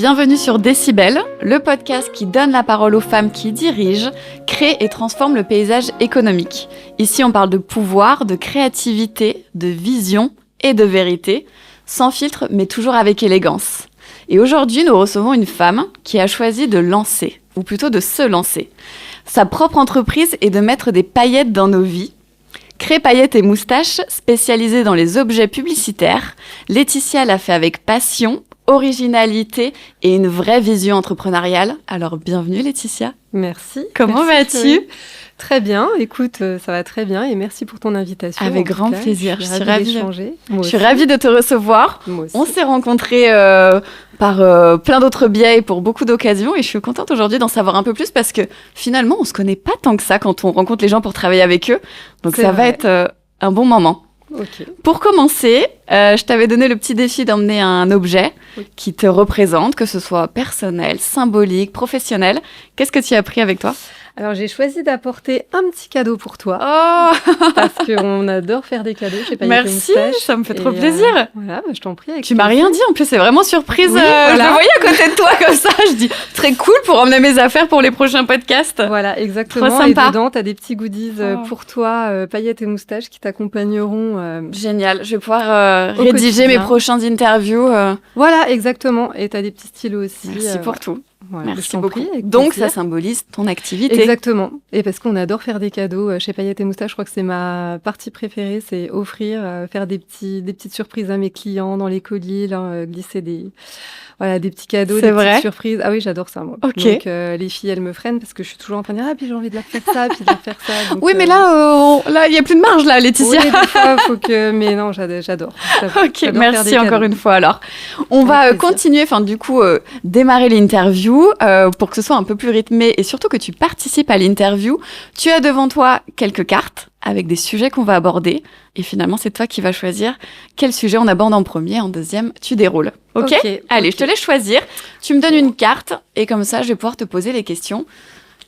bienvenue sur Décibel, le podcast qui donne la parole aux femmes qui dirigent, créent et transforment le paysage économique. Ici, on parle de pouvoir, de créativité, de vision et de vérité, sans filtre mais toujours avec élégance. Et aujourd'hui, nous recevons une femme qui a choisi de lancer, ou plutôt de se lancer, sa propre entreprise et de mettre des paillettes dans nos vies. Crée Paillettes et Moustaches, spécialisée dans les objets publicitaires, Laetitia l'a fait avec passion, originalité et une vraie vision entrepreneuriale. Alors, bienvenue Laetitia. Merci. Comment vas-tu ? Chloé. Très bien, écoute, ça va très bien et merci pour ton invitation. Avec grand plaisir, je suis ravie d'échanger. Je suis ravie de te recevoir. Moi aussi. On s'est rencontrés par plein d'autres biais et pour beaucoup d'occasions et je suis contente aujourd'hui d'en savoir un peu plus parce que finalement, on se connaît pas tant que ça quand on rencontre les gens pour travailler avec eux. Donc ça va être un bon moment. Okay. Pour commencer, je t'avais donné le petit défi d'emmener un objet qui te représente, que ce soit personnel, symbolique, professionnel. Qu'est-ce que tu as pris avec toi ? Alors, j'ai choisi d'apporter un petit cadeau pour toi. Oh parce qu'on adore faire des cadeaux chez Paillettes et Moustaches. Merci, ça me fait trop plaisir. Voilà, je t'en prie. Tu m'as rien dit, en plus, c'est vraiment surprise. Oui, voilà. Je le voyais à côté de toi comme ça. Je dis, très cool pour emmener mes affaires pour les prochains podcasts. Voilà, exactement. Trop sympa. Et dedans, tu as des petits goodies pour toi, Paillettes et Moustaches, qui t'accompagneront. Génial, je vais pouvoir rédiger mes prochaines interviews. Voilà, exactement. Et tu as des petits stylos aussi. Merci pour tout. Voilà, merci beaucoup. Donc, ça symbolise ton activité. Exactement. Et parce qu'on adore faire des cadeaux chez Paillettes et Moustaches, je crois que c'est ma partie préférée, c'est offrir, faire des petites surprises à mes clients dans les colis, glisser des petits cadeaux, petites surprises. Ah oui, j'adore ça, moi. Okay. Donc, les filles, elles me freinent parce que je suis toujours en train de dire « Ah, puis j'ai envie de leur faire ça, puis de leur faire ça. » Oui, mais là, il n'y a plus de marge, là, Laetitia. Oui, des fois, faut que... Mais non, j'adore. Ok, merci encore une fois. Alors, on va continuer, démarrer l'interview pour que ce soit un peu plus rythmé et surtout que tu participes à l'interview. Tu as devant toi quelques cartes avec des sujets qu'on va aborder. Et finalement, c'est toi qui vas choisir quel sujet on aborde en premier, en deuxième, tu déroules. Ok. Allez, je te laisse choisir. Tu me donnes une carte et comme ça, je vais pouvoir te poser les questions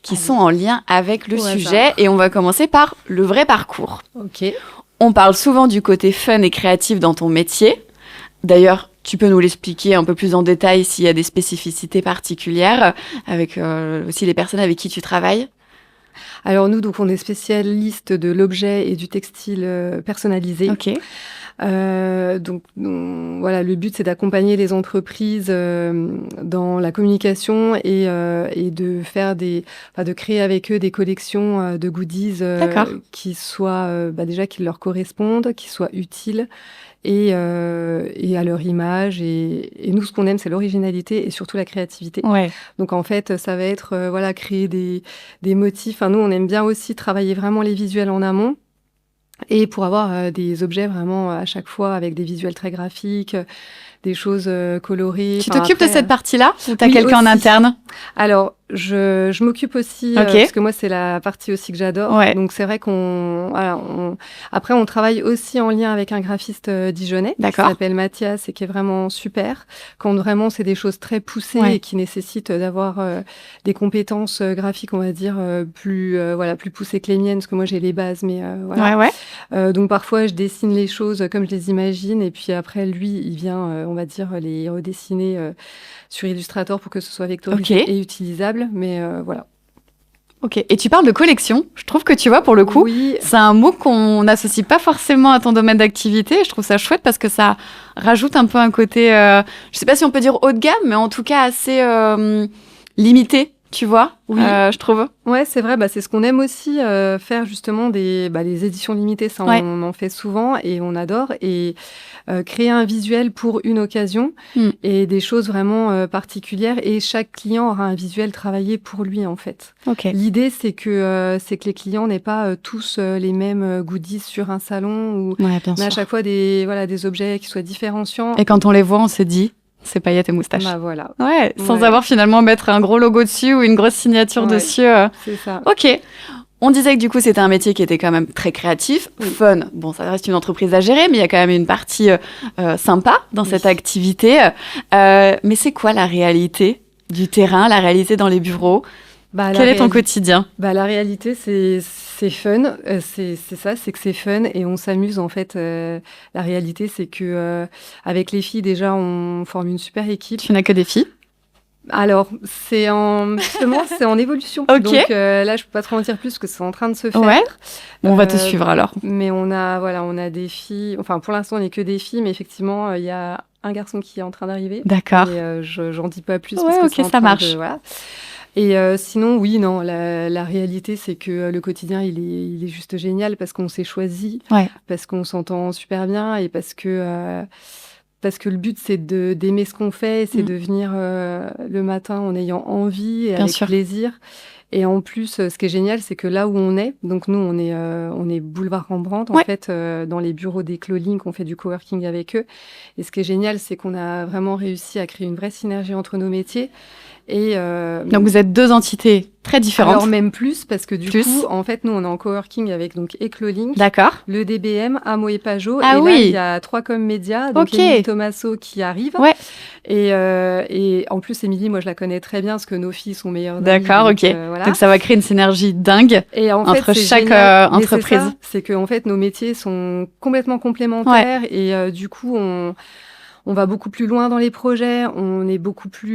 qui sont en lien avec le sujet. Et on va commencer par le vrai parcours. Ok. On parle souvent du côté fun et créatif dans ton métier. D'ailleurs, tu peux nous l'expliquer un peu plus en détail s'il y a des spécificités particulières avec aussi les personnes avec qui tu travailles. Alors nous, donc, on est spécialiste de l'objet et du textile personnalisé. Ok. Donc voilà, le but c'est d'accompagner les entreprises dans la communication et de faire de créer avec eux des collections de goodies qui soient déjà qui leur correspondent, qui soient utiles. Et à leur image. Et nous, ce qu'on aime, c'est l'originalité et surtout la créativité. Ouais. Donc, en fait, ça va être créer des motifs. Enfin, nous, on aime bien aussi travailler vraiment les visuels en amont. Et pour avoir des objets vraiment à chaque fois avec des visuels très graphiques, des choses colorées. Tu t'occupes de cette partie-là ou t'as quelqu'un en interne ? Alors, je m'occupe aussi, parce que moi, c'est la partie aussi que j'adore. Ouais. Donc, c'est vrai après, on travaille aussi en lien avec un graphiste dijonnais qui s'appelle Mathias et qui est vraiment super. Quand vraiment, c'est des choses très poussées et qui nécessitent d'avoir des compétences graphiques, on va dire, plus poussées que les miennes, parce que moi, j'ai les bases, mais voilà. Ouais. Donc, parfois, je dessine les choses comme je les imagine et puis après, lui, il vient, on va dire, les redessiner sur Illustrator pour que ce soit vectorisé et utilisable, mais voilà. Ok, et tu parles de collection. Je trouve que tu vois, pour le coup, c'est un mot qu'on n'associe pas forcément à ton domaine d'activité. Je trouve ça chouette parce que ça rajoute un peu un côté, je sais pas si on peut dire haut de gamme, mais en tout cas assez limité, tu vois, je trouve. Ouais, c'est vrai, c'est ce qu'on aime aussi, faire justement les éditions limitées, ça on en fait souvent et on adore. Et créer un visuel pour une occasion et des choses vraiment particulières. Et chaque client aura un visuel travaillé pour lui, en fait. Okay. L'idée, c'est que les clients n'aient pas tous les mêmes goodies sur un salon. Ou bien sûr. On a à chaque fois des objets qui soient différenciants. Et quand on les voit, on se dit... C'est Paillettes et Moustaches. Voilà. Ouais, sans avoir finalement mettre un gros logo dessus ou une grosse signature dessus. C'est ça. Ok. On disait que du coup, c'était un métier qui était quand même très créatif, fun. Bon, ça reste une entreprise à gérer, mais il y a quand même une partie sympa dans cette activité. Mais c'est quoi la réalité du terrain, la réalité dans les bureaux ? Quel est ton quotidien ? La réalité, c'est fun. C'est ça, c'est que c'est fun et on s'amuse en fait. La réalité, c'est que avec les filles, déjà, on forme une super équipe. Tu n'as que des filles ? Alors, justement, c'est en évolution. Ok. Donc là, je peux pas trop en dire plus parce que c'est en train de se faire. Ouais. Bon, on va te suivre alors. Mais on a des filles. Enfin, pour l'instant, on n'est que des filles, mais effectivement, il y a un garçon qui est en train d'arriver. D'accord. Et j'en dis pas plus Ouais, parce que ok, c'est en ça train marche. de, voilà. Et sinon, oui, non, la réalité, c'est que le quotidien, il est juste génial parce qu'on s'est choisi, Ouais. parce qu'on s'entend super bien et parce que le but, c'est d'aimer ce qu'on fait, c'est de venir le matin en ayant envie et Bien avec sûr. plaisir. Et en plus, ce qui est génial, c'est que là où on est, donc nous, on est boulevard Rembrandt, en Ouais. fait, dans les bureaux des Clolink, on fait du coworking avec eux. Et ce qui est génial, c'est qu'on a vraiment réussi à créer une vraie synergie entre nos métiers. Et Donc, vous êtes deux entités très différentes. alors même plus, parce que du coup, en fait, nous, on est en coworking avec donc Eclolink, D'accord. le DBM, Amo et Pajot. Ah et oui. là, il y a 3 médias, donc Ok. Émilie Tomasso qui arrive. Ouais. Et en plus, Émilie, moi, je la connais très bien parce que nos filles sont meilleures amies. D'accord, donc, ok. voilà. Donc, ça va créer une synergie dingue Et en fait, entre c'est chaque génial. Mais entreprise. c'est que en fait, nos métiers sont complètement complémentaires et du coup, on va beaucoup plus loin dans les projets, on est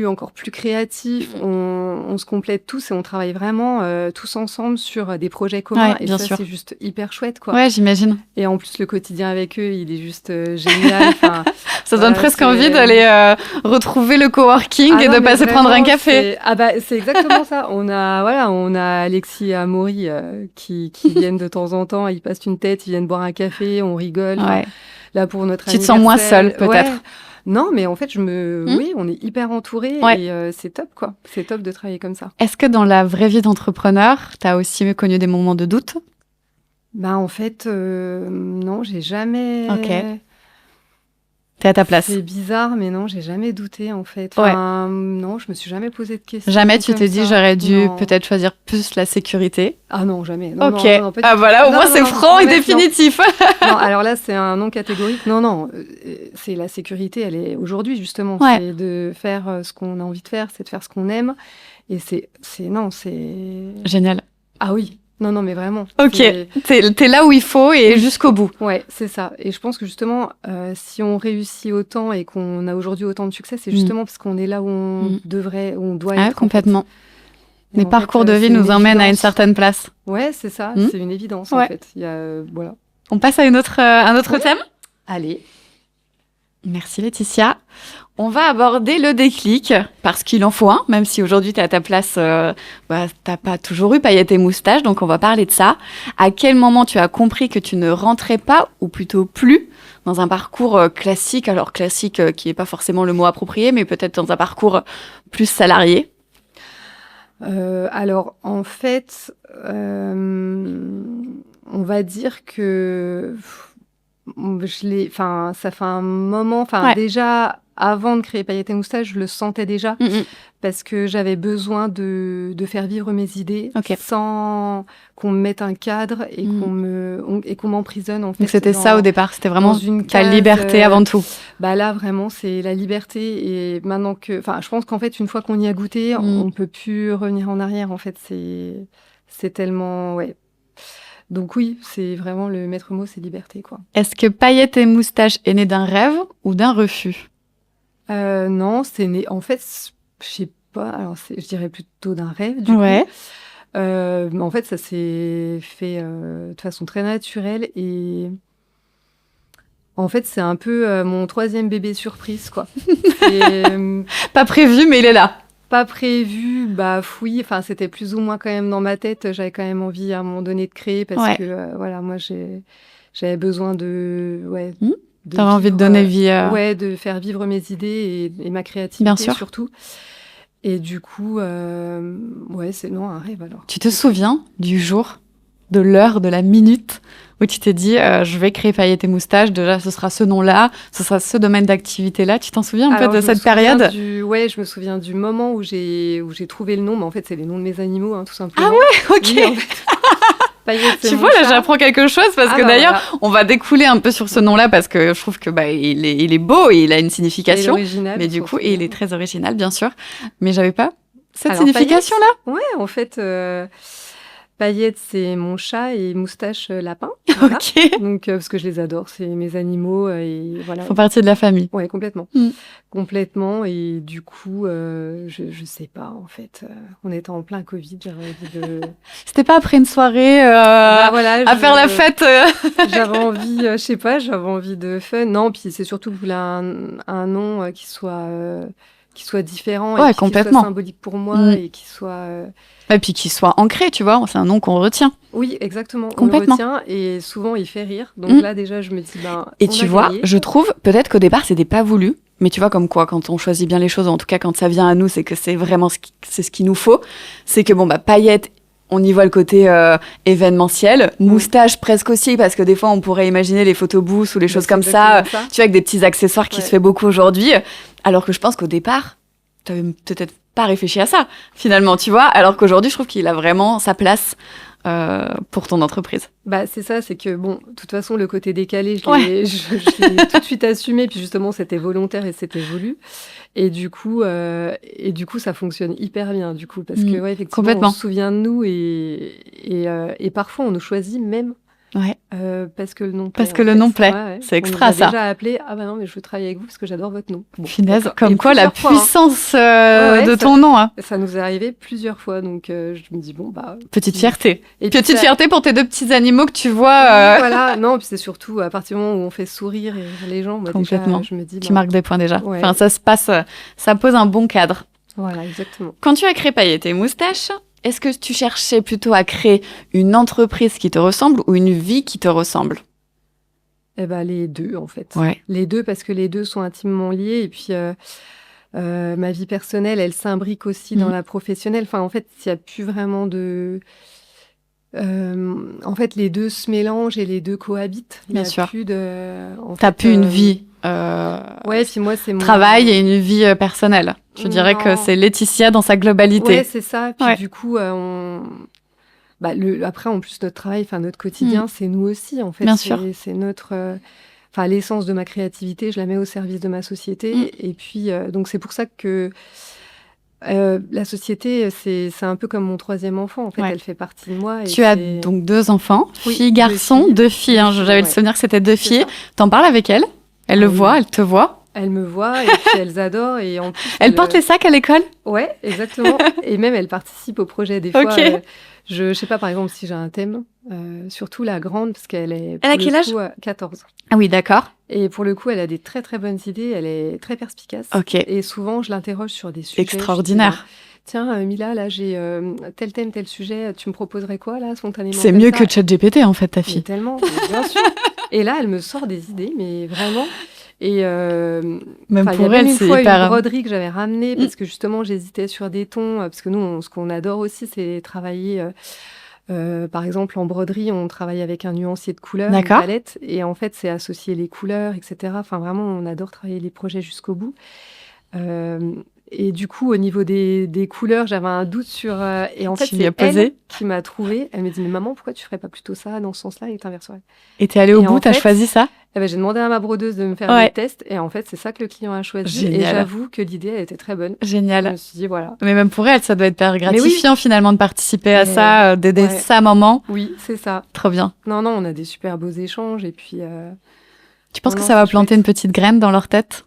encore plus créatifs, on se complète tous et on travaille vraiment tous ensemble sur des projets communs. Ouais, et bien ça, sûr. c'est juste hyper chouette, quoi. Ouais, j'imagine. Et en plus, le quotidien avec eux, il est juste génial. Enfin, Ça donne presque envie d'aller retrouver le coworking ah et non, de mais passer prendre un vraiment, café. c'est exactement ça. On a Alexis et Amaury qui viennent de temps en temps, ils passent une tête, ils viennent boire un café, on rigole. Enfin, Ouais. là, pour notre Tu te sens moins anniversaire- seule, peut-être. Ouais. Non, mais en fait, oui, on est hyper entourés Ouais. et c'est top, quoi. C'est top de travailler comme ça. Est-ce que dans la vraie vie d'entrepreneur, tu as aussi connu des moments de doute? Bah, en fait, non, j'ai jamais. Ok. T'es à ta place. C'est bizarre, mais non, j'ai jamais douté, en fait. Enfin, non, je me suis jamais posé de questions. Jamais tu comme t'es dit ça. j'aurais dû Non. peut-être choisir plus la sécurité? Ah non, jamais. Non, Ok. non, pas du Ah tout. voilà, au Non, moins non, c'est non, franc et ouais, définitif. Non, alors là, c'est un non catégorique. Non, c'est la sécurité, elle est aujourd'hui, justement. Ouais. C'est de faire ce qu'on a envie de faire, c'est de faire ce qu'on aime. Et c'est. Génial. Ah oui. Non, mais vraiment. Ok. T'es là où il faut et jusqu'au bout. Ouais, c'est ça. Et je pense que justement, si on réussit autant et qu'on a aujourd'hui autant de succès, c'est justement parce qu'on est là où on devrait, où on doit Ah, être. complètement. Et Les en parcours fait, de vie c'est nous emmènent à une évidence. certaine place. Ouais, c'est ça. C'est une évidence, Ouais. en fait. Il y a, voilà. On passe à un autre thème? Allez. Merci Laetitia. On va aborder le déclic, parce qu'il en faut un, même si aujourd'hui tu es à ta place, t'as pas toujours eu paillettes et moustaches, donc on va parler de ça. À quel moment tu as compris que tu ne rentrais pas, ou plutôt plus, dans un parcours classique, alors classique qui n'est pas forcément le mot approprié, mais peut-être dans un parcours plus salarié? Alors, en fait, on va dire que ça fait un moment, Ouais. déjà, avant de créer Paillettes et Moustaches, je le sentais déjà, parce que j'avais besoin de faire vivre mes idées sans qu'on me mette un cadre et qu'on m'emprisonne, en fait. Donc c'était ça au départ, c'était vraiment ta case, liberté avant tout. Bah là, vraiment, c'est la liberté. Et maintenant je pense qu'en fait, une fois qu'on y a goûté, on peut plus revenir en arrière. En fait, c'est tellement, ouais. Donc oui, c'est vraiment le maître mot, c'est liberté, quoi. Est-ce que Paillettes et moustaches est né d'un rêve ou d'un refus? Non, c'est né, en fait, je sais pas, alors je dirais plutôt d'un rêve, du coup. Mais en fait, ça s'est fait de façon très naturelle et en fait, c'est un peu mon 3e bébé surprise, quoi. Pas prévu, mais il est là. Pas prévu, bah oui, enfin c'était plus ou moins quand même dans ma tête, j'avais quand même envie à un moment donné de créer parce que voilà, moi j'avais besoin de T'avais envie de donner vie de faire vivre mes idées et ma créativité. Bien sûr. Surtout. Et du coup c'est un rêve alors. Tu te souviens du jour, de l'heure, de la minute où tu t'es dit je vais créer Paillettes et moustaches, déjà ce sera ce nom-là, ce sera ce domaine d'activité-là. Tu t'en souviens un peu de cette période? Je me souviens du moment où j'ai trouvé le nom, mais en fait c'est les noms de mes animaux, tout simplement. Ah ouais, ok. Oui, en fait. Tu vois, là j'apprends quelque chose parce que d'ailleurs on va découler un peu sur ce nom-là parce que je trouve que il est beau et il a une signification. Il est original, mais du coup, et il est très original bien sûr. Mais j'avais pas cette signification-là. Ouais, en fait... Paillettes, c'est mon chat et Moustache, lapin. Voilà. Ok. Donc, parce que je les adore, c'est mes animaux et voilà. Ils font partie de la famille. Ouais, complètement. Mm. Complètement. Et du coup, je sais pas, en fait. On était en plein Covid, j'avais envie de... C'était pas après une soirée Bah voilà, à faire la fête. j'avais envie, je sais pas, j'avais envie de fun. Non, puis c'est surtout que je voulais un nom qui soit différent et Ouais, puis qui soit complètement. symbolique pour moi Mm. et qui soit... Et puis qu'il soit ancré, tu vois. C'est un nom qu'on retient. Oui, exactement. On le Complètement. retient et souvent il fait rire. Donc Mm. là, déjà, je me dis, ben, Et on tu a vois, gagné. je trouve peut-être qu'au départ, c'était pas voulu. Mais tu vois, comme quoi, quand on choisit bien les choses, ou en tout cas quand ça vient à nous, c'est que c'est vraiment c'est ce qu'il nous faut. C'est que, bon, bah, paillettes, on y voit le côté événementiel. Moustache, presque aussi, parce que des fois, on pourrait imaginer les photobooths ou les choses C'est comme ça. exactement ça. Tu vois, avec des petits accessoires qui Ouais. se fait beaucoup aujourd'hui. Alors que je pense qu'au départ, t'avais peut-être pas réfléchi à ça, finalement, tu vois. Alors qu'aujourd'hui, je trouve qu'il a vraiment sa place pour ton entreprise. Bah, c'est ça, c'est que, bon, de toute façon, le côté décalé, je Ouais. l'ai tout de suite assumé, puis justement, c'était volontaire et c'était voulu. Et du coup, ça fonctionne hyper bien, du coup, parce que, ouais, effectivement, Complètement. on se souvient de nous et parfois, on nous choisit même Ouais. parce que le nom plaît. Parce que en le fait. nom plaît. Ouais, ouais. C'est extra, on nous a ça. déjà appelé, ah bah non, mais je veux travailler avec vous parce que j'adore votre nom. Bon, Finesse, d'accord. comme Et quoi la plusieurs fois, hein. puissance Ouais, de ça- ton nom. Hein. Ça nous est arrivé plusieurs fois, donc je me dis, bon, bah... Petite fierté. Et puis Petite ça- fierté pour tes deux petits animaux que tu Oui, vois. voilà, non, puis c'est surtout à partir du moment où on fait sourire les gens, moi, Complètement. déjà, je me dis, Tu ben, marques des points déjà. Ouais. Enfin, ça se passe, ça pose un bon cadre. voilà, exactement. Quand tu as créé Paillettes et Moustaches, est-ce que tu cherchais plutôt à créer une entreprise qui te ressemble ou une vie qui te ressemble? Eh ben, les deux, en fait. Ouais. Les deux, parce que les deux sont intimement liés. Et puis, ma vie personnelle, elle s'imbrique aussi dans la professionnelle. Enfin, en fait, il n'y a plus vraiment de... en fait, les deux se mélangent et les deux cohabitent. Il y Bien a sûr. plus de... en T'as fait, plus une vie Ouais, puis moi, c'est mon... travail et une vie personnelle. Je dirais que Non. c'est Laetitia dans sa globalité. Ouais, c'est ça. Puis Ouais. du coup, bah, après, en plus, notre travail, enfin, notre quotidien, c'est nous aussi, en fait. Bien C'est- sûr. C'est notre... Enfin, l'essence de ma créativité, je la mets au service de ma société. Et puis, donc, c'est pour ça que la société, c'est un peu comme mon troisième enfant. En fait, Ouais. elle fait partie de moi. Et Tu as c'est- donc 2 enfants, Oui, fille, garçon, 2 filles. Hein. Deux filles, J'avais le ouais. souvenir que c'était 2 C'est filles. ça. T'en parles avec elles? Elle le Ah oui. voit, elle te voit. Elle me voit et puis elles adorent. Et en plus, Elle porte les sacs à l'école? Ouais, exactement. Et même, elle participe au projet. Des fois, Ok. je sais pas, par exemple, si j'ai un thème, surtout la grande, parce qu'elle est... Elle a pour quel le âge coup, 14. Ah oui, d'accord. Et pour le coup, elle a des très très bonnes idées, elle est très perspicace. Ok. Et souvent, je l'interroge sur des sujets. Extraordinaire. Je dis, bah, tiens, Mila, là, j'ai tel thème, tel sujet, tu me proposerais quoi, là, spontanément C'est comme mieux ça que ChatGPT, en fait, ta Mais fille. tellement, mais bien sûr. Et là, elle me sort des idées, mais vraiment. Et Même enfin, il y a pour même elle, une c'est fois hyper... une broderie que j'avais ramenée parce que justement, j'hésitais sur des tons. Parce que nous, ce qu'on adore aussi, c'est travailler... par exemple, en broderie, on travaille avec un nuancier de couleurs, une D'accord. palette, et en fait, c'est associer les couleurs, etc. Enfin, vraiment, on adore travailler les projets jusqu'au bout. Et du coup, au niveau des couleurs, j'avais un doute sur... et en fait, Tu lui as c'est posé elle qui m'a trouvé. Elle m'a dit, mais maman, pourquoi tu ferais pas plutôt ça dans ce sens-là et t'inverserais? Et t'es allée au Et bout, en t'as fait, choisi ça? Eh ben, j'ai demandé à ma brodeuse de me faire Ouais. des tests, et en fait, c'est ça que le client a choisi. Et Génial. j'avoue que l'idée, elle était très bonne. Je Génial. me suis dit, voilà. Mais même pour elle, ça doit être hyper oui. gratifiant, finalement, de participer à Mais, ça, d'aider ouais. sa maman. Oui, c'est ça. Trop bien. Non, on a des super beaux échanges, et puis... Tu penses Non, que non, ça va c'est planter chouette. une petite graine dans leur tête?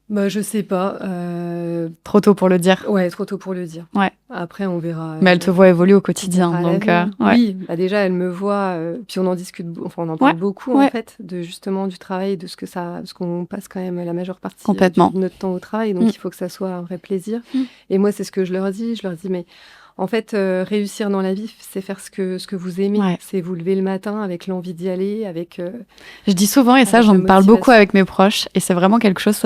Bah, je sais pas. Trop tôt pour le dire. Ouais, trop tôt pour le dire. Ouais. Après, on verra. Mais elle te voit évoluer au on quotidien, verra à donc l'avenir. ouais. Oui, bah déjà, elle me voit, puis on en discute, enfin, on en parle Ouais, beaucoup, ouais. en fait, de justement du travail, de ce que ça, parce qu'on passe quand même la majeure partie Complètement. de notre temps au travail, donc Mm. il faut que ça soit un vrai plaisir. Mm. Et moi, c'est ce que je leur dis, mais en fait, réussir dans la vie, c'est faire ce que vous aimez, Ouais. c'est vous lever le matin avec l'envie d'y aller, avec... Je dis souvent, et ça, Avec j'en la parle beaucoup motivation. avec mes proches, et c'est vraiment quelque chose,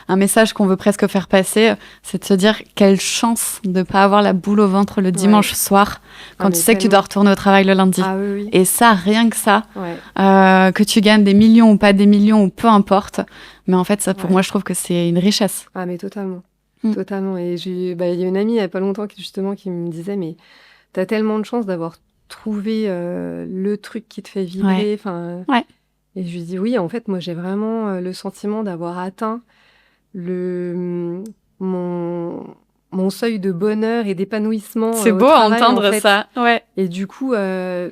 un message qu'on veut presque faire passer, c'est de se dire quelle chance de ne pas avoir la boule au ventre le dimanche soir, quand Ah, tu mais sais que tu tellement. dois retourner au travail le lundi. Ah oui, oui. Et ça, rien que ça, Ouais. que tu gagnes des millions ou pas des millions, ou peu importe, mais en fait, ça, pour Ouais. moi, je trouve que c'est une richesse. Ah, mais totalement. Mm. Totalement. Et il y a une amie il n'y a pas longtemps qui me disait, mais t'as tellement de chance d'avoir trouvé le truc qui te fait vibrer. Enfin, Ouais. Et je lui dis, oui, en fait, moi, j'ai vraiment le sentiment d'avoir atteint mon mon seuil de bonheur et d'épanouissement C'est au beau à travail, entendre en fait. ça. Ouais. Et du coup, j'ai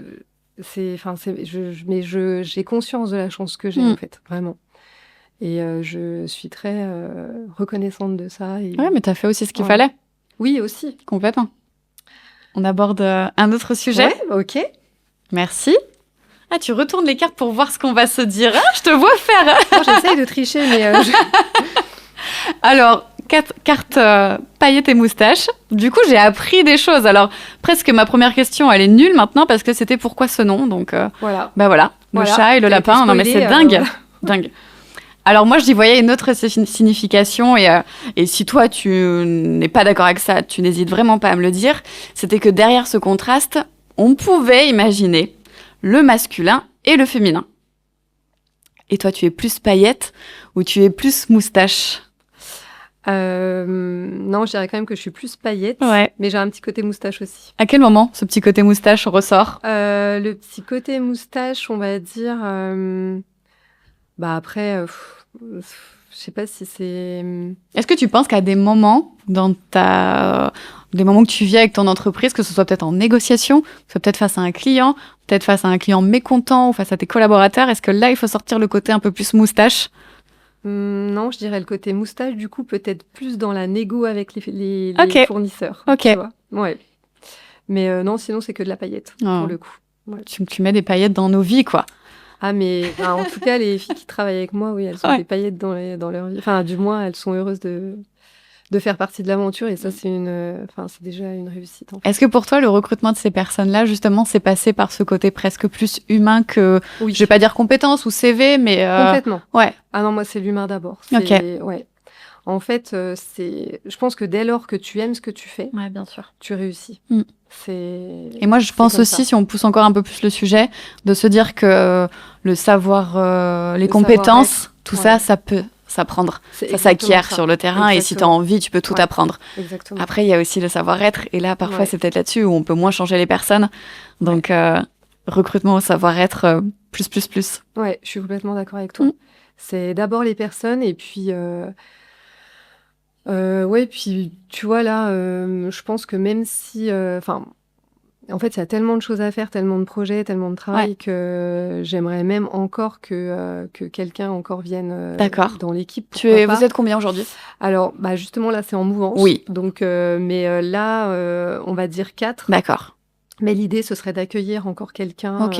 conscience de la chance que j'ai, en fait, vraiment. Et je suis très reconnaissante de ça. Et... Ouais, mais t'as fait aussi ce qu'il Ouais. fallait. Oui, aussi. Complètement. On aborde un autre sujet. Ouais, ok. Merci. Ah, tu retournes les cartes pour voir ce qu'on va se dire. Ah, je te vois faire. Moi, j'essaye de tricher, mais Alors, carte paillettes et moustaches. Du coup, j'ai appris des choses. Alors, presque ma première question, elle est nulle maintenant parce que c'était pourquoi ce nom. Donc, voilà. bah voilà, le Voilà. chat et le T'as été lapin. Non, mais c'est spoilée, dingue. voilà. Dingue. Alors moi, j'y voyais une autre signification et si toi, tu n'es pas d'accord avec ça, tu n'hésites vraiment pas à me le dire. C'était que derrière ce contraste, on pouvait imaginer le masculin et le féminin. Et toi, tu es plus paillette ou tu es plus moustache? Non, je dirais quand même que je suis plus paillette, Ouais. mais j'ai un petit côté moustache aussi. À quel moment ce petit côté moustache ressort? Le petit côté moustache, on va dire... Bah après, je sais pas si c'est... Est-ce que tu penses qu'à des moments dans des moments que tu vis avec ton entreprise, que ce soit peut-être en négociation, que ce soit peut-être face à un client, peut-être face à un client mécontent ou face à tes collaborateurs, est-ce que là, il faut sortir le côté un peu plus moustache? Non, je dirais le côté moustache, du coup, peut-être plus dans la négo avec les Ok. fournisseurs. Ok. Tu vois. Ouais. Mais non, sinon, c'est que de la paillette, Oh. pour le coup. Ouais. Tu mets des paillettes dans nos vies, quoi. Ah, mais en tout cas, les filles qui travaillent avec moi, oui, elles ont Ouais. des paillettes dans leur vie. Enfin, du moins, elles sont heureuses de faire partie de l'aventure. Et ça, c'est déjà une réussite. En fait. Est-ce que pour toi, le recrutement de ces personnes-là, justement, c'est passé par ce côté presque plus humain que, Oui. je vais pas dire compétence ou CV, mais... Complètement. Ouais. Ah non, moi, c'est l'humain d'abord. Ok. Ouais. En fait, je pense que dès lors que tu aimes ce que tu fais, Ouais, bien sûr. tu réussis. Et moi, je c'est pense comme aussi, ça. si on pousse encore un peu plus le sujet, de se dire que le savoir, les Le compétences, savoir-être, tout ouais. ça, ça peut s'apprendre. C'est Ça s'acquiert exactement ça. sur le terrain et si tu as Exactement. envie, tu peux tout Ouais. apprendre. Exactement. Après, il y a aussi le savoir-être et là, parfois, Ouais. c'est peut-être là-dessus où on peut moins changer les personnes. Donc, recrutement au savoir-être, plus. Ouais, je suis complètement d'accord avec toi. C'est d'abord les personnes et puis... ouais, puis tu vois là, je pense que même si... en fait, il y a tellement de choses à faire, tellement de projets, tellement de travail que j'aimerais même encore que quelqu'un encore vienne D'accord. dans l'équipe. Pourquoi pas. Vous êtes combien aujourd'hui? Alors, bah justement, là, c'est en mouvance. Oui. Donc, là, on va dire 4. D'accord. Mais l'idée, ce serait d'accueillir encore quelqu'un Ok.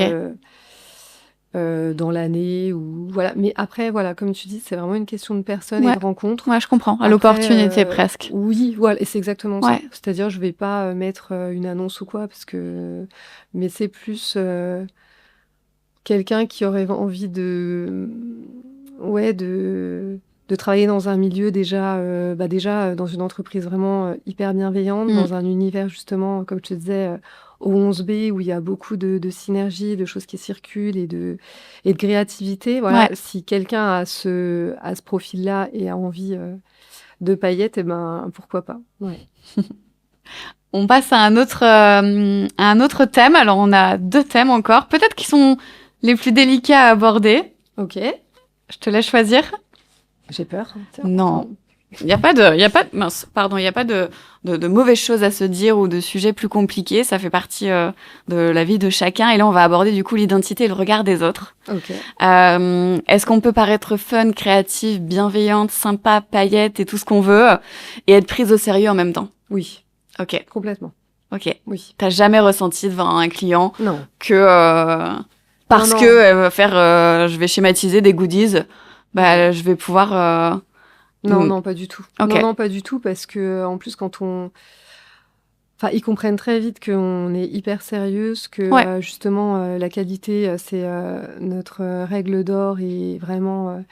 dans l'année. Ou voilà. Mais après, voilà, comme tu dis, c'est vraiment une question de personne Ouais. et de rencontre. Ouais, je comprends. À Après, l'opportunité, presque. Oui, voilà, et c'est exactement ça. Ouais. C'est-à-dire, je vais pas mettre une annonce ou quoi, mais c'est plus quelqu'un qui aurait envie de travailler dans un milieu déjà dans une entreprise vraiment hyper bienveillante, dans un univers justement, comme je te disais, au 11B, où il y a beaucoup de synergie, de choses qui circulent et de créativité. Voilà, Ouais. si quelqu'un a ce profil-là et a envie de paillettes, eh ben, pourquoi pas. Ouais. On passe à un autre thème. Alors, on a 2 thèmes encore. Peut-être qu'ils sont les plus délicats à aborder. Ok. Je te laisse choisir. J'ai peur. Non. Il n'y a pas de mauvaises choses à se dire ou de sujets plus compliqués. Ça fait partie de la vie de chacun. Et là, on va aborder du coup l'identité et le regard des autres. Ok. Est-ce qu'on peut paraître fun, créative, bienveillante, sympa, paillette et tout ce qu'on veut et être prise au sérieux en même temps? Oui. Ok. Complètement. Ok. Oui. T'as jamais ressenti devant un client Non. que parce Non. que elle va faire, je vais schématiser des goodies, bah je vais pouvoir. Non, pas du tout. Ok. Non, pas du tout, parce que en plus, ils comprennent très vite qu'on est hyper sérieuse, que Ouais. justement la qualité, c'est notre règle d'or et vraiment.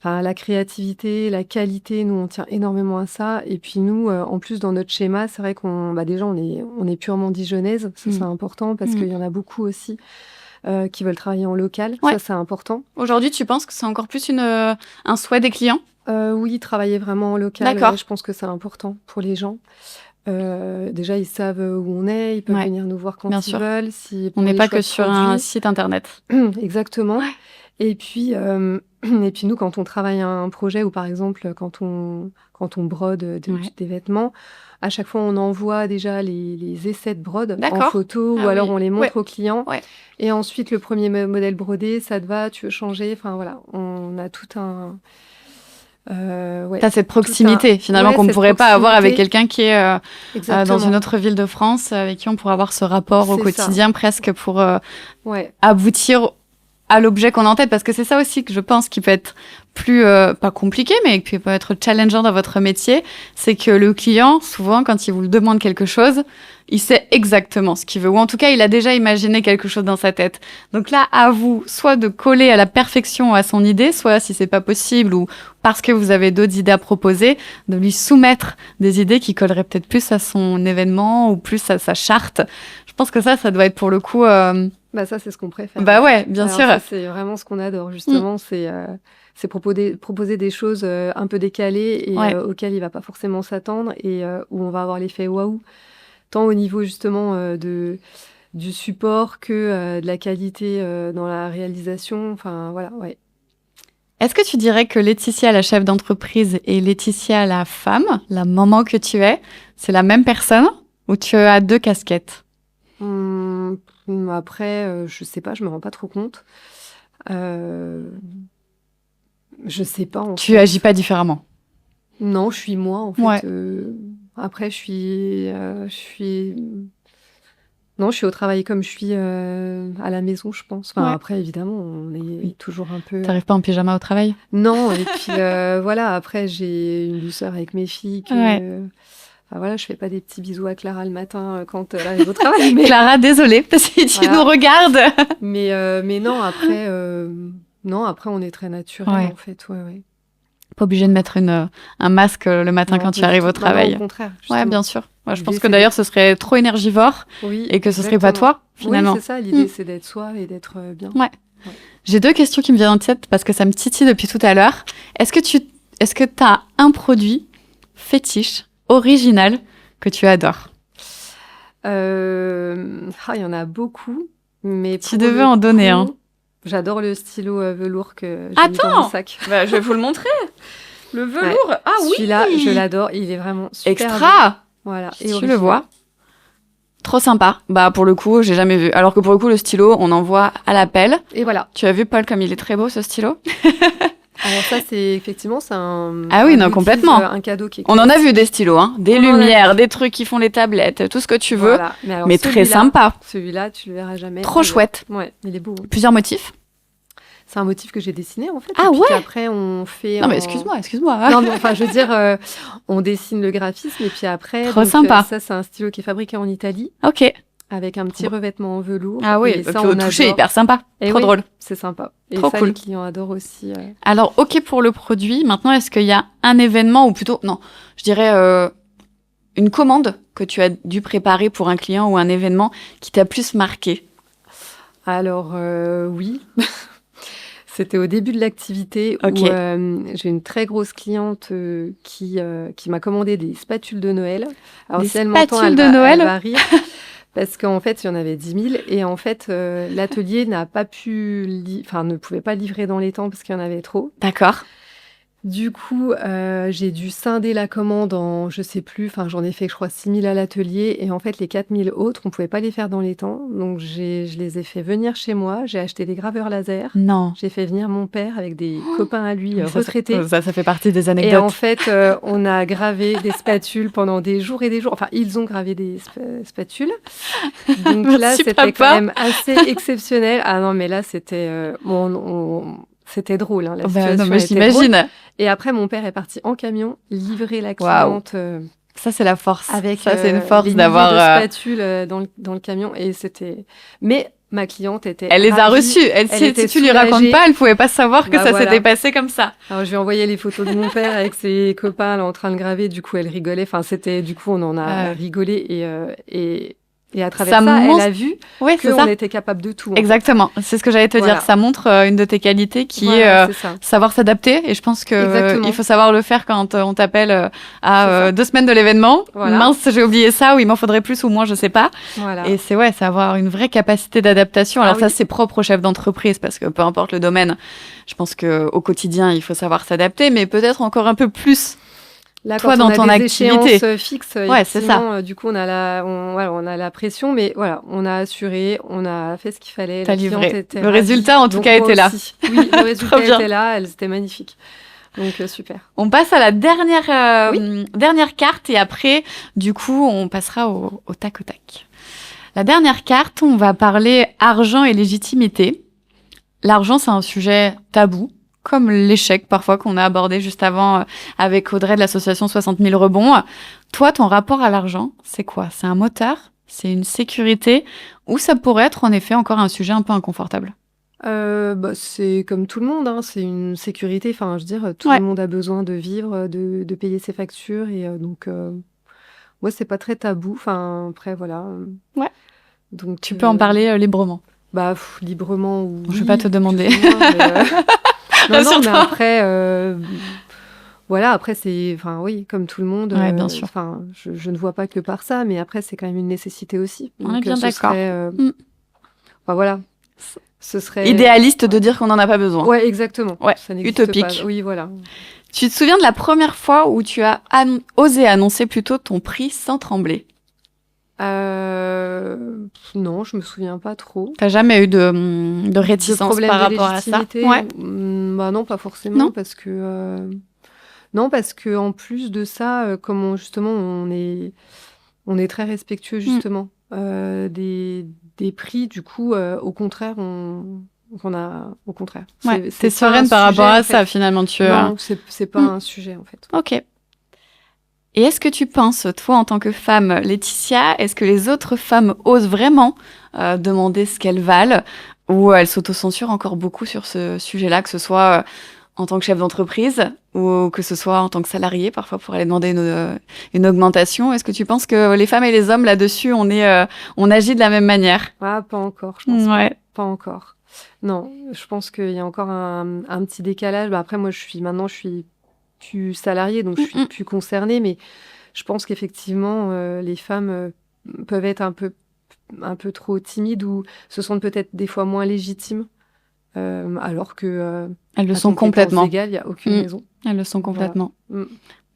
La créativité, la qualité, nous on tient énormément à ça. Et puis nous, en plus dans notre schéma, c'est vrai déjà on est purement dijonnaise, ça c'est important parce qu'il y en a beaucoup aussi qui veulent travailler en local. Ouais. Ça c'est important. Aujourd'hui, tu penses que c'est encore plus un souhait des clients? Oui, travailler vraiment en local, D'accord. ouais, je pense que c'est important pour les gens. Déjà, ils savent où on est, ils peuvent Ouais. venir nous voir quand Bien ils sûr. veulent. On n'est pas que sur un site internet. Exactement. Ouais. Et puis, nous, quand on travaille un projet ou par exemple, quand on brode des vêtements, à chaque fois, on envoie déjà les essais de brode en D'accord. photo ou Ah alors oui. on les Ouais. montre au client. Ouais. Et ensuite, le premier modèle brodé, ça te va, tu veux changer. Enfin, voilà, on a tout un... ouais, T'as cette tout un... proximité, finalement, Ouais, qu'on ne cette pourrait pas avoir avec proximité. quelqu'un qui est dans Exactement. une autre ville de France, avec qui on pourrait avoir ce rapport au C'est ça. quotidien presque pour Ouais, aboutir à l'objet qu'on a en tête. Parce que c'est ça aussi que je pense qui peut être plus, pas compliqué, mais qui peut être challengeant dans votre métier. C'est que le client, souvent, quand il vous demande quelque chose, il sait exactement ce qu'il veut. Ou en tout cas, il a déjà imaginé quelque chose dans sa tête. Donc là, à vous, soit de coller à la perfection à son idée, soit si c'est pas possible ou parce que vous avez d'autres idées à proposer, de lui soumettre des idées qui colleraient peut-être plus à son événement ou plus à sa charte. Je pense que ça doit être pour le coup... bah ça, c'est ce qu'on préfère. Bah ouais, bien Alors sûr. ça, c'est vraiment ce qu'on adore, justement. C'est proposer des choses un peu décalées et Ouais. auxquelles il va pas forcément s'attendre et où on va avoir l'effet waouh, tant au niveau justement du support que de la qualité dans la réalisation. Enfin, voilà, ouais. Est-ce que tu dirais que Laetitia, la chef d'entreprise, et Laetitia, la femme, la maman que tu es, c'est la même personne ou tu as deux casquettes? Après, je sais pas, je me rends pas trop compte. Euh, je sais pas, en Tu fait. agis pas différemment? Non, je suis moi, en fait. Ouais. Après, je suis... Non, je suis au travail comme je suis à la maison, je pense. Enfin, Ouais. après, évidemment, on est toujours un peu... T'arrives pas en pyjama au travail? Non, et puis voilà, après, j'ai une douceur avec mes filles que... Ouais. Enfin, voilà, je fais pas des petits bisous à Clara le matin quand elle arrive au travail. Mais, Clara, désolée, si tu Voilà. nous regardes. mais non, après, on est très naturel, Ouais. en fait. Ouais, ouais. Pas obligé de mettre un masque le matin Non, quand tu pas du arrives tout. au travail. Non, au contraire, Ouais, justement. bien sûr. Ouais, je L'idée, pense que c'est d'ailleurs, ce serait trop énergivore Oui, et que ce serait pas exactement. toi, finalement. Oui, c'est ça, l'idée, c'est d'être soi et d'être bien. Ouais. J'ai deux questions qui me viennent en tête parce que ça me titille depuis tout à l'heure. Est-ce que t'as un produit fétiche, original, que tu adores? Il y en a beaucoup, mais Tu pour devais le en donner coup, un. j'adore le stylo velours que j'ai mis dans Attends mon sac. Bah, je vais vous le montrer. Le velours. Ah oui. Celui-là, je l'adore, il est vraiment super beau. Extra. Voilà, et Tu le original. vois. Trop sympa. Bah, pour le coup, j'ai jamais vu. Alors que pour le coup, le stylo, on en voit à la pelle. Et voilà. Tu as vu, Paul, comme il est très beau, ce stylo? Alors ça, effectivement, c'est un... Ah oui, un non, goodies, complètement. un cadeau qui est On en a classique. vu des stylos, hein. Des On en a lumières, des trucs qui font les tablettes, tout ce que tu veux. Voilà. Alors, Mais très celui-là, sympa. Celui-là, tu le verras jamais. Trop ailleurs. chouette. Ouais, il est beau. Plusieurs motifs. C'est un motif que j'ai dessiné, en fait. Ah et puis ouais. qu'après, on fait... Non, mais en- excuse-moi. Non, mais enfin, je veux dire, on dessine le graphisme et puis après, Trop sympa. ça, c'est un stylo qui est fabriqué en Italie Ok. avec un petit revêtement en velours. Ah oui, et et ça, puis au on toucher, adore. hyper sympa. Et Trop oui, drôle. c'est sympa. Et Trop ça, cool. les clients adorent aussi. Alors, ok pour le produit. Maintenant, est-ce qu'il y a un événement, ou plutôt, non, je dirais une commande que tu as dû préparer pour un client ou un événement qui t'a plus marqué? Alors, oui. C'était au début de l'activité Ok. où j'ai une très grosse cliente qui m'a commandé des spatules de Noël. Alors, Des si elle m'entend, spatules de elle Noël va rire. Parce qu'en fait, il y en avait 10 000 et en fait, l'atelier n'a pas pu, ne pouvait pas livrer dans les temps parce qu'il y en avait trop. D'accord. Du coup, j'ai dû scinder la commande en, je sais plus, j'en ai fait, je crois, 6 000 à l'atelier. Et en fait, les 4 000 autres, on pouvait pas les faire dans les temps. Donc, je les ai fait venir chez moi. J'ai acheté des graveurs laser. Non. J'ai fait venir mon père avec des copains à lui retraités. Ça fait partie des Et anecdotes. en fait, on a gravé des spatules pendant des jours et des jours. Enfin, ils ont gravé des spatules. Donc là, Merci, c'était papa. quand même assez exceptionnel. Ah non, mais là, c'était c'était drôle. Hein, la situation non, mais était drôle. j'imagine. Et après, mon père est parti en camion livrer la cliente Ça, c'est la force. avec ça, c'est une force les d'avoir. milliers de spatules dans le camion. Et c'était... Mais ma cliente était Elle les a ravie. reçues. Si était tu lui racontes soulagée. pas, elle pouvait pas savoir que Bah, ça voilà. s'était passé comme ça. Alors, je lui ai envoyé les photos de mon père avec ses copains là, en train de graver. Du coup, elle rigolait. Du coup, on en a rigolé. Et à travers ça, elle a vu oui, qu'on était capable de tout. Exactement. C'est ce que j'allais te dire. Ça montre une de tes qualités qui est savoir s'adapter. Et je pense qu'il faut savoir le faire quand on t'appelle à 2 semaines de l'événement. Voilà. Mince, j'ai oublié ça, ou il m'en faudrait plus, ou moins, je sais pas. Voilà. Et c'est avoir une vraie capacité d'adaptation. Alors ça, c'est propre au chef d'entreprise, parce que peu importe le domaine, je pense qu'au quotidien, il faut savoir s'adapter, mais peut-être encore un peu plus. Là, toi, quand dans ton activité, fixe, c'est ça. Du coup, on a la pression, mais voilà, on a assuré, on a fait ce qu'il fallait. T'as livré. Le résultat, en tout cas, était là. Oui, le résultat était là. C'était magnifique. Donc super. On passe à la dernière carte et après, du coup, on passera au tac au tac. La dernière carte, on va parler argent et légitimité. L'argent, c'est un sujet tabou, comme l'échec parfois qu'on a abordé juste avant avec Audrey de l'association 60 000 rebonds. Toi, ton rapport à l'argent, c'est quoi? C'est un moteur? C'est une sécurité? Ou ça pourrait être en effet encore un sujet un peu inconfortable? C'est comme tout le monde, hein, c'est une sécurité. Enfin, je veux dire, tout le monde a besoin de vivre, de payer ses factures. Et donc, c'est pas très tabou. Enfin, après, voilà. Ouais. Donc, tu peux en parler librement? Librement, oui. Je vais pas te demander. Non, mais après, après, c'est, oui, comme tout le monde. Bien sûr. Je ne vois pas que par ça, mais après, c'est quand même une nécessité aussi. On est bien d'accord. Voilà. Ce serait idéaliste de dire qu'on n'en a pas besoin. Ouais, exactement. Ouais, ça utopique. Pas. Oui, voilà. Tu te souviens de la première fois où tu as osé annoncer plutôt ton prix sans trembler? Non, je me souviens pas trop. T'as jamais eu de réticence par rapport à ça? Ouais. Non, pas forcément. Non. Parce que en plus de ça, comme on est très respectueux justement des prix, du coup, au contraire, au contraire. Ouais, t'es sereine par rapport à ça, finalement. Non, c'est pas un sujet, en fait. Ok. Et est-ce que tu penses, toi, en tant que femme, Laetitia, est-ce que les autres femmes osent vraiment demander ce qu'elles valent, ou elles s'autocensurent encore beaucoup sur ce sujet-là, que ce soit en tant que chef d'entreprise ou que ce soit en tant que salarié, parfois pour aller demander une augmentation? Est-ce que tu penses que les femmes et les hommes, là-dessus, on agit de la même manière? Pas encore, je pense. Pas encore. Non, je pense qu'il y a encore un petit décalage. Après, moi, je suis plus salariée, donc je suis plus concernée, mais je pense qu'effectivement, les femmes peuvent être un peu trop timides ou se sentent peut-être des fois moins légitimes, alors que elles le sont complètement. Il n'y a aucune raison. Elles le sont complètement. Voilà.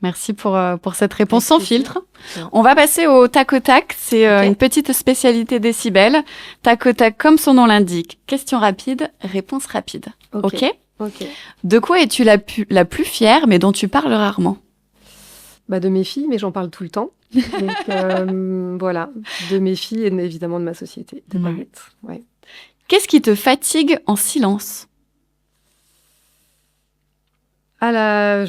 Merci pour cette réponse sans filtre. On va passer au tac au tac. C'est une petite spécialité Décibel. Tac au tac, comme son nom l'indique. Question rapide, réponse rapide. Ok. De quoi es-tu la plus fière, mais dont tu parles rarement? De mes filles, mais j'en parle tout le temps. Donc voilà, de mes filles et évidemment de ma société, de Paris. Ouais. Qu'est-ce qui te fatigue en silence? Alors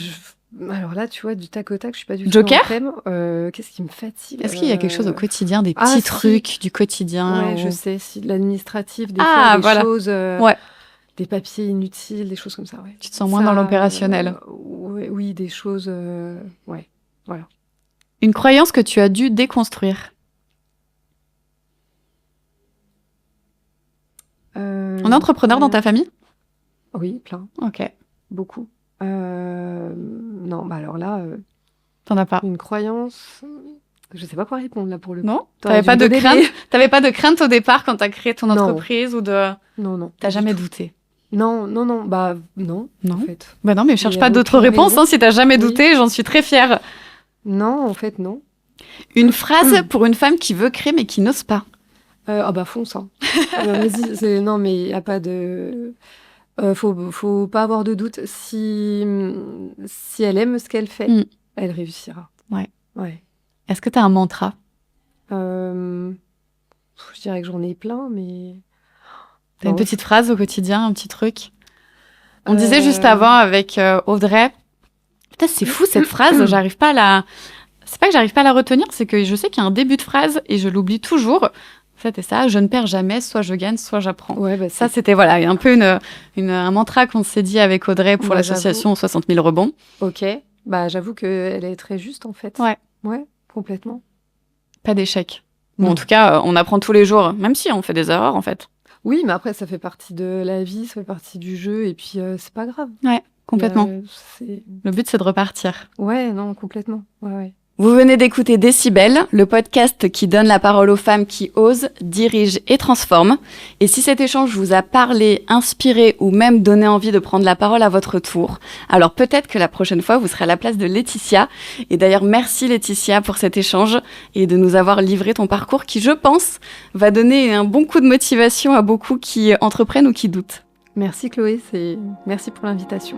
là, tu vois, du tac au tac, je suis pas du tout Joker. Dans le thème. Qu'est-ce qui me fatigue? Est-ce qu'il y a quelque chose au quotidien, des petits trucs du quotidien? Ouais, je sais, l'administratif, des fois, des choses... Des papiers inutiles, des choses comme ça, ouais. Tu te sens moins dans l'opérationnel. Oui, des choses... voilà. Une croyance que tu as dû déconstruire? Un entrepreneur dans ta famille? Oui, plein. Ok. Beaucoup. Non, alors là... T'en as pas? Une croyance... Je sais pas quoi répondre, là, pour le coup. Non? T'avais pas de crainte? T'avais pas de crainte au départ quand t'as créé ton entreprise ou de... Non. T'as jamais douté? Non. Non, en fait. Non, mais cherche pas d'autres réponses, hein, si t'as jamais douté, j'en suis très fière. Non, en fait, non. Une phrase pour une femme qui veut créer mais qui n'ose pas? Fonce, hein. Vas-y, non, mais il y a pas de... faut pas avoir de doute. Si elle aime ce qu'elle fait, elle réussira. Ouais. Est-ce que tu as un mantra? Je dirais que j'en ai plein, mais... T'as une petite phrase au quotidien, un petit truc? On disait juste avant avec Audrey... Putain, c'est fou cette phrase, j'arrive pas à la... C'est pas que j'arrive pas à la retenir, c'est que je sais qu'il y a un début de phrase et je l'oublie toujours. C'était ça, je ne perds jamais, soit je gagne, soit j'apprends. Ouais, ça, c'était un peu un mantra qu'on s'est dit avec Audrey pour l'association 60 000 rebonds. Ok, j'avoue qu'elle est très juste en fait. Ouais, complètement. Pas d'échec. Ou en tout cas, on apprend tous les jours, même si on fait des erreurs, en fait. Oui, mais après, ça fait partie de la vie, ça fait partie du jeu, et puis c'est pas grave. Ouais, complètement. C'est... Le but, c'est de repartir. Ouais, non, complètement. Ouais. Vous venez d'écouter Décibel, le podcast qui donne la parole aux femmes qui osent, dirigent et transforment. Et si cet échange vous a parlé, inspiré ou même donné envie de prendre la parole à votre tour, alors peut-être que la prochaine fois, vous serez à la place de Laetitia. Et d'ailleurs, merci Laetitia pour cet échange et de nous avoir livré ton parcours qui, je pense, va donner un bon coup de motivation à beaucoup qui entreprennent ou qui doutent. Merci Chloé, merci pour l'invitation.